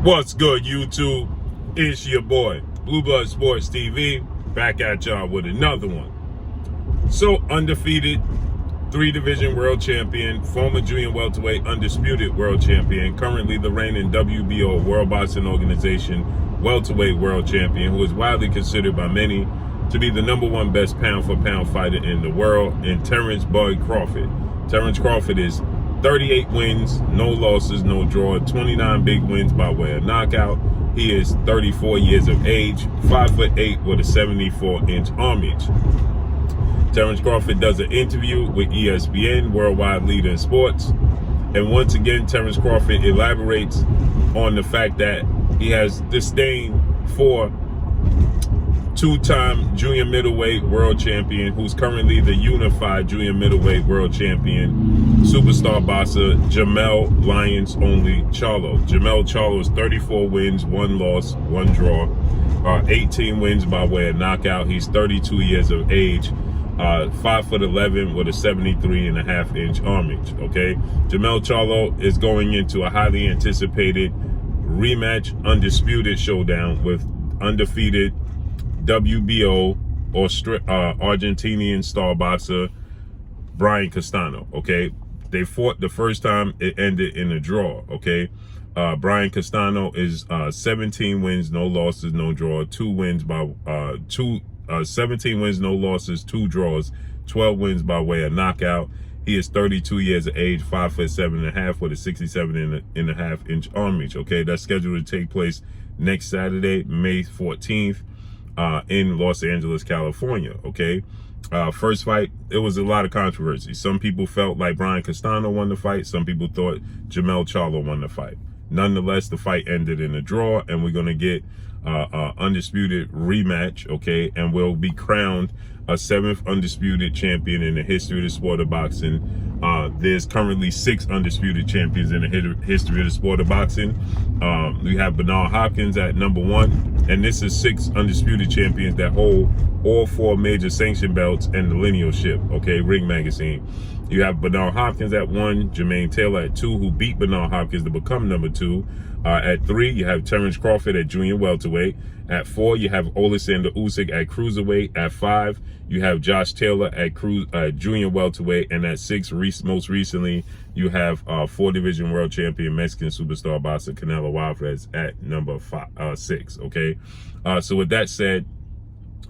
What's good, YouTube? It's your boy, Blue Blood Sports TV, back at y'all with another one. So, undefeated, 3-division world champion, former junior welterweight, undisputed world champion, currently the reigning WBO, World Boxing Organization, welterweight world champion, who is widely considered by many to be the #1 best pound-for-pound fighter in the world, and Terence Crawford. Terence Crawford is 38 wins, no losses, no draw, 29 big wins by way of knockout. He is 34 years of age, 5'8" with a 74-inch arm reach. Terence Crawford does an interview with ESPN, worldwide leader in sports. And once again, Terence Crawford elaborates on the fact that he has disdain for two-time junior middleweight world champion, who's currently the unified junior middleweight world champion, superstar boxer Jermell Charlo. Jermell Charlo is 34 wins, 1 loss, 1 draw, 18 wins by way of knockout. He's 32 years of age, 5'11" with a 73.5-inch arm reach. Okay, Jermell Charlo is going into a highly anticipated rematch, undisputed showdown with undefeated WBO Argentinian star boxer Brian Castano. Okay, they fought the first time, it ended in a draw. Okay, Brian Castano is 17 wins, no losses, no draw, 17 wins, no losses, 2 draws, 12 wins by way of knockout. He is 32 years of age, 5'7.5" with a 67.5-inch arm reach. Okay, that's scheduled to take place next Saturday, May 14th. In Los Angeles, California. Okay, first fight, it was a lot of controversy. Some people felt like Brian Castano won the fight. Some people thought Jermell Charlo won the fight. Nonetheless, the fight ended in a draw, and we're gonna get undisputed rematch. Okay, and we'll be crowned a 7th undisputed champion in the history of the sport of boxing. There's currently 6 undisputed champions in the history of the sport of boxing. We have Bernard Hopkins at #1, and this is 6 undisputed champions that hold all 4 major sanction belts and the linealship. Okay, Ring Magazine. You have Bernard Hopkins at 1, Jermaine Taylor at 2, who beat Bernard Hopkins to become #2. At 3, you have Terence Crawford at junior welterweight. At 4, you have Alexander Usyk at cruiserweight. At 5, you have Josh Taylor at junior welterweight. And at 6, most recently, you have 4-division world champion Mexican superstar boxer Canelo Alvarez at number 6. Okay, so with that said,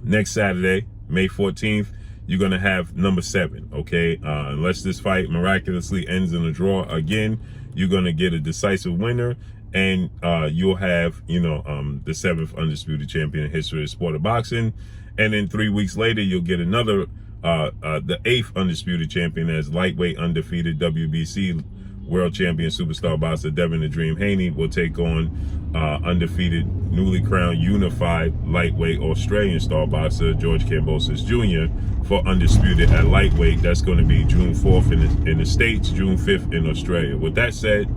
next Saturday, May 14th, you're going to have number 7. Okay, unless this fight miraculously ends in a draw again, you're going to get a decisive winner. And you'll have, the 7th undisputed champion in history of the sport of boxing. And then 3 weeks later, you'll get another, the 8th undisputed champion as lightweight undefeated WBC world champion superstar boxer Devin the Dream Haney will take on undefeated, newly crowned unified lightweight Australian star boxer George Kambosos Jr. for undisputed at lightweight. That's going to be June 4th in the States, June 5th in Australia. With that said,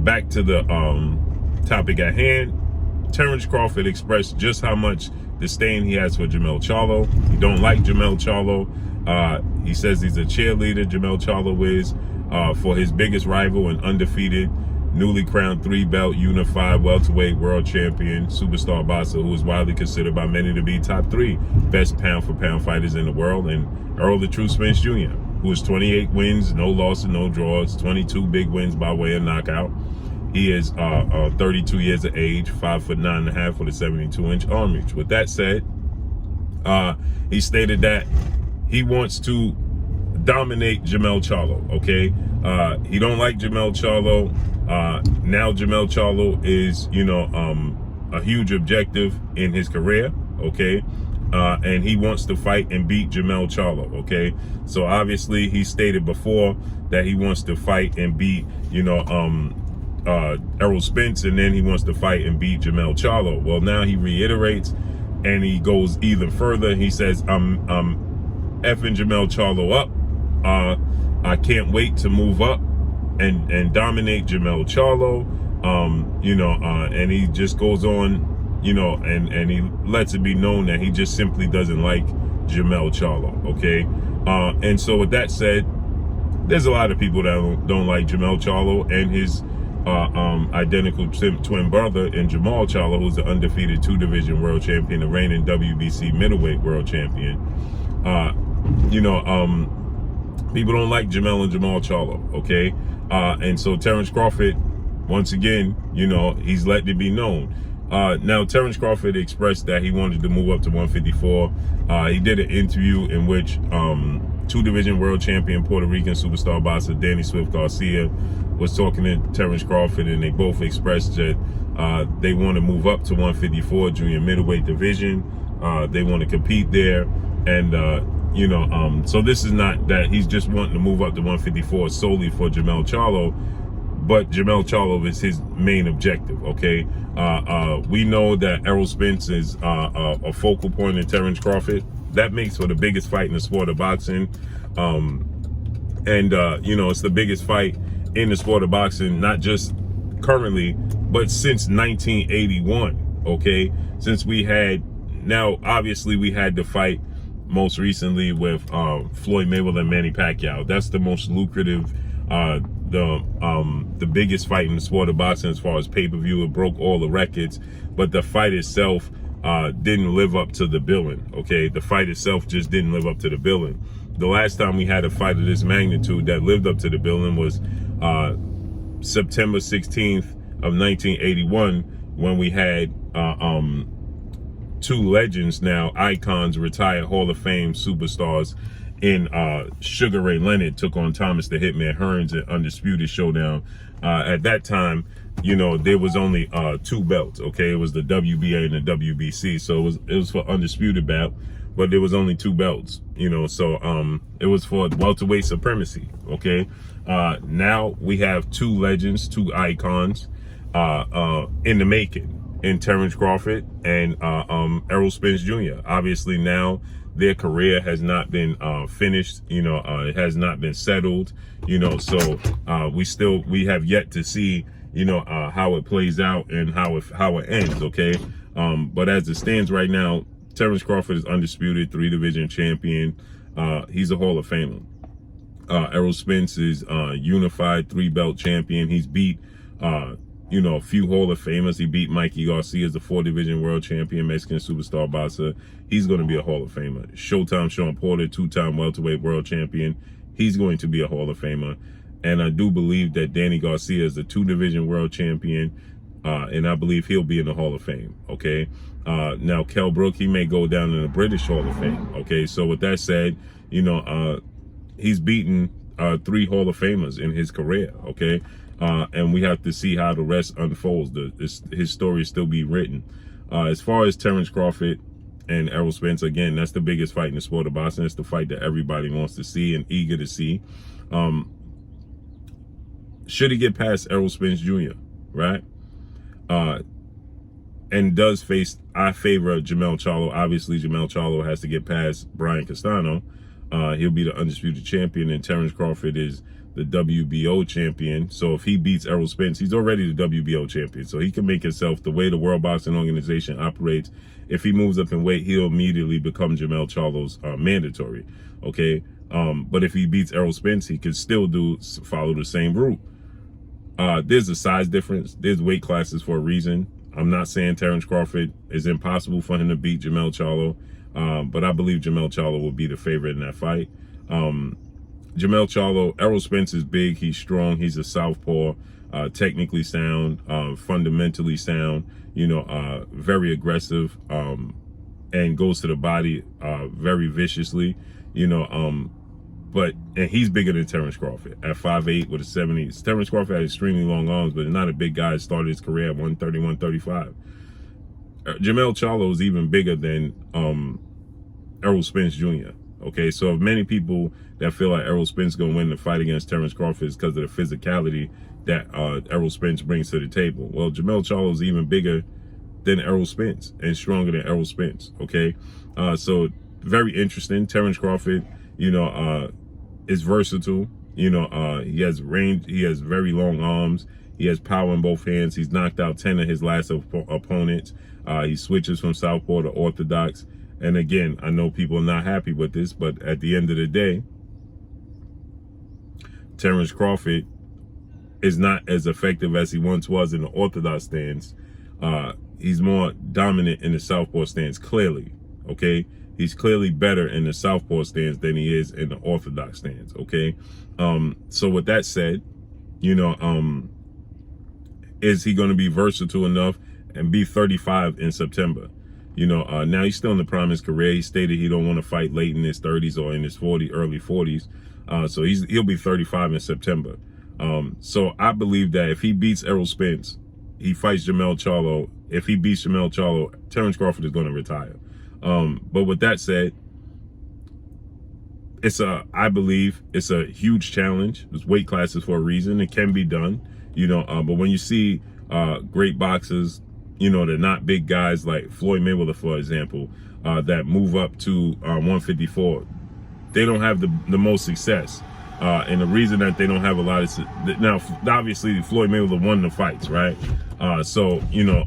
back to the topic at hand. Terence Crawford expressed just how much disdain he has for Jermell Charlo. He don't like Jermell Charlo. He says he's a cheerleader, Jermell Charlo is, for his biggest rival and undefeated, newly crowned 3-belt unified welterweight world champion superstar boxer, who is widely considered by many to be top 3 best pound-for-pound fighters in the world, and Earl the True Spence Jr., who is 28 wins, no losses, no draws, 22 big wins by way of knockout. He is 32 years of age, 5'9.5" with a 72-inch arm reach. With that said, he stated that he wants to dominate Jermell Charlo. Okay, he don't like Jermell Charlo. Now Jermell Charlo is, a huge objective in his career. Okay. And he wants to fight and beat Jermell Charlo. Okay, so obviously he stated before that he wants to fight and beat, Errol Spence, and then he wants to fight and beat Jermell Charlo. Well, now he reiterates and he goes even further. He says, I'm effing Jermell Charlo up. I can't wait to move up and dominate Jermell Charlo. And he just goes on, and he lets it be known that he just simply doesn't like Jermell Charlo. Okay, and so with that said, there's a lot of people that don't like Jermell Charlo and his identical twin brother in Jermell Charlo, who's the undefeated 2-division world champion, the reigning WBC middleweight world champion. People don't like Jermell and Jermell Charlo, okay? And so Terence Crawford, once again, he's letting it be known. Now, Terence Crawford expressed that he wanted to move up to 154. He did an interview in which 2-division world champion Puerto Rican superstar boxer Danny Swift Garcia was talking to Terence Crawford, and they both expressed that they want to move up to 154 junior middleweight division. They want to compete there, and so this is not that he's just wanting to move up to 154 solely for Jermell Charlo, but Jermell Charlo is his main objective, okay? We know that Errol Spence is a focal point in Terence Crawford. That makes for the biggest fight in the sport of boxing. It's the biggest fight in the sport of boxing, not just currently, but since 1981, okay? Since obviously we had the fight most recently with Floyd Mayweather and Manny Pacquiao. That's the most lucrative, the biggest fight in the sport of boxing as far as pay-per-view. It broke all the records, but the fight itself didn't live up to the billing, okay? The fight itself just didn't live up to the billing. The last time we had a fight of this magnitude that lived up to the billing was September 16th of 1981, when we had two legends, now icons, retired Hall of Fame superstars in Sugar Ray Leonard took on Thomas the Hitman Hearns at Undisputed Showdown. At that time, there was only 2 belts, okay? It was the WBA and the WBC, so it was for Undisputed bout, but there was only 2 belts, so it was for welterweight supremacy, okay? Now we have 2 legends, 2 icons in the making, in Terence Crawford and Errol Spence Jr. Obviously now their career has not been finished, it has not been settled, so we have yet to see, how it plays out and how it ends, okay? But as it stands right now, Terence Crawford is undisputed 3-division champion. He's a Hall of Famer. Errol Spence is unified 3-belt champion. He's beat a few Hall of Famers. He beat Mikey Garcia as the 4-division world champion, Mexican superstar boxer. He's going to be a Hall of Famer. Showtime Sean Porter, 2-time welterweight world champion. He's going to be a Hall of Famer. And I do believe that Danny Garcia is the 2-division world champion, and I believe he'll be in the Hall of Fame, okay? Now, Kell Brook, he may go down in the British Hall of Fame, okay? So with that said, he's beaten 3 Hall of Famers in his career, okay? And we have to see how the rest unfolds. His story still be written. As far as Terence Crawford and Errol Spence, again, that's the biggest fight in the sport of boxing. It's the fight that everybody wants to see and eager to see. Should he get past Errol Spence Jr., right? And does face, I favor Jermell Charlo. Obviously, Jermell Charlo has to get past Brian Castano. He'll be the undisputed champion, and Terence Crawford is the WBO champion. So if he beats Errol Spence, he's already the WBO champion. So he can make himself, the way the World Boxing Organization operates, if he moves up in weight, he'll immediately become Jermell Charlo's mandatory, okay? But if he beats Errol Spence, he can still follow the same route. There's a size difference. There's weight classes for a reason. I'm not saying Terence Crawford is impossible for him to beat Jermell Charlo, but I believe Jermell Charlo will be the favorite in that fight. Jermell Charlo, Errol Spence is big, he's strong, he's a southpaw, technically sound, fundamentally sound, very aggressive, and goes to the body very viciously, and he's bigger than Terence Crawford at 5'8" with a 70. Terence Crawford had extremely long arms, but not a big guy. Started his career at 130, 135. Jermell Charlo is even bigger than Errol Spence Jr. Okay, so many people that feel like Errol Spence going to win the fight against Terence Crawford is because of the physicality that Errol Spence brings to the table. Well, Jermell Charlo is even bigger than Errol Spence and stronger than Errol Spence. Okay, so very interesting. Terence Crawford, is versatile. He has range. He has very long arms. He has power in both hands. He's knocked out 10 of his last opponents. He switches from southpaw to orthodox. And again, I know people are not happy with this, but at the end of the day, Terence Crawford is not as effective as he once was in the orthodox stance. He's more dominant in the southpaw stance, clearly, okay? He's clearly better in the southpaw stance than he is in the orthodox stance, okay? So with that said, you know, is he going to be versatile enough and be 35 in September? You know, now he's still in the prime of his career. He stated he don't want to fight late in his 30s or in his early 40s. So he'll be 35 in September. So I believe that if he beats Errol Spence, he fights Jermell Charlo. If he beats Jermell Charlo, Terence Crawford is going to retire. But with that said, I believe it's a huge challenge. There's weight classes for a reason. It can be done, you know, but when you see great boxers, you know, they're not big guys like Floyd Mayweather, for example, that move up to 154. They don't have the most success. And the reason that they don't have a lot of, now, obviously Floyd Mayweather won the fights, right? So, you know,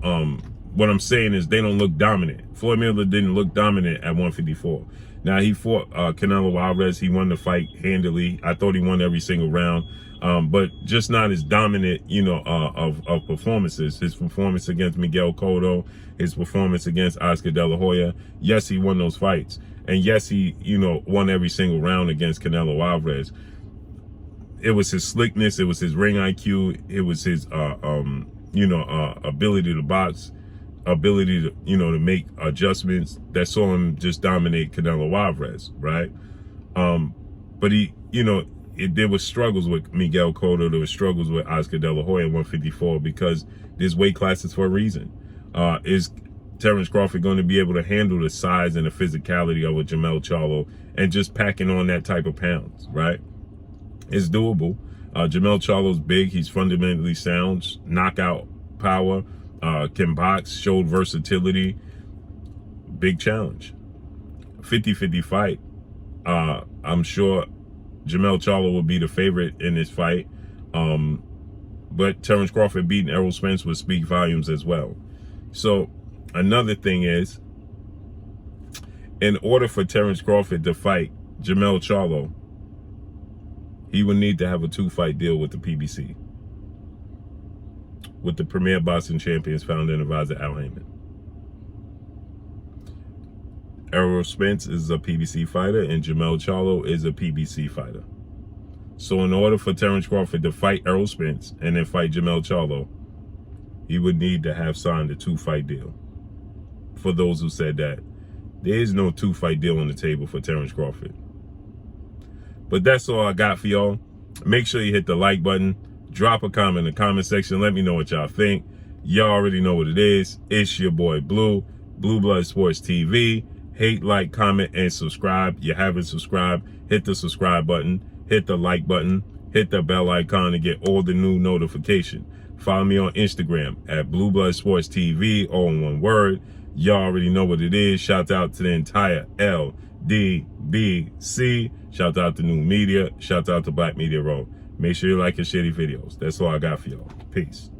what I'm saying is they don't look dominant. Floyd Mayweather didn't look dominant at 154. Now, he fought Canelo Alvarez. He won the fight handily. I thought he won every single round. But just not as dominant, you know, of performances. His performance against Miguel Cotto, his performance against Oscar De La Hoya. Yes, he won those fights. And yes, he, you know, won every single round against Canelo Alvarez. It was his slickness. It was his ring IQ. It was his, you know, ability to box, ability to, you know, to make adjustments that saw him just dominate Canelo Alvarez, right? But he, you know, there was struggles with Miguel Cotto. There was struggles with Oscar De La Hoya at 154 because there's weight classes for a reason. Is Terence Crawford going to be able to handle the size and the physicality of a Jermell Charlo and just packing on that type of pounds, right? It's doable. Jermell Charlo's big. He's fundamentally sound, knockout power, can box, showed versatility. Big challenge. 50-50 fight. I'm sure Jermell Charlo will be the favorite in this fight. But Terence Crawford beating Errol Spence would speak volumes as well. So another thing is, in order for Terence Crawford to fight Jermell Charlo, he would need to have a 2-fight deal with the PBC, with the Premier Boxing Champions founder and advisor Al Heyman. Errol Spence is a PBC fighter and Jermell Charlo is a PBC fighter. So in order for Terence Crawford to fight Errol Spence and then fight Jermell Charlo, he would need to have signed a 2-fight deal. For those who said that, there is no 2-fight deal on the table for Terence Crawford. But that's all I got for y'all. Make sure you hit the like button. Drop a comment in the comment section. Let me know what y'all think. Y'all already know what it is. It's your boy Blue, Blue Blood Sports TV. Hate, like, comment, and subscribe. You haven't subscribed, hit the subscribe button. Hit the like button. Hit the bell icon to get all the new notification. Follow me on Instagram at Blue Blood Sports TV, all in one word. Y'all already know what it is. Shout out to the entire LDBC. Shout out to New Media. Shout out to Black Media Row. Make sure you like and share these videos. That's all I got for y'all. Peace.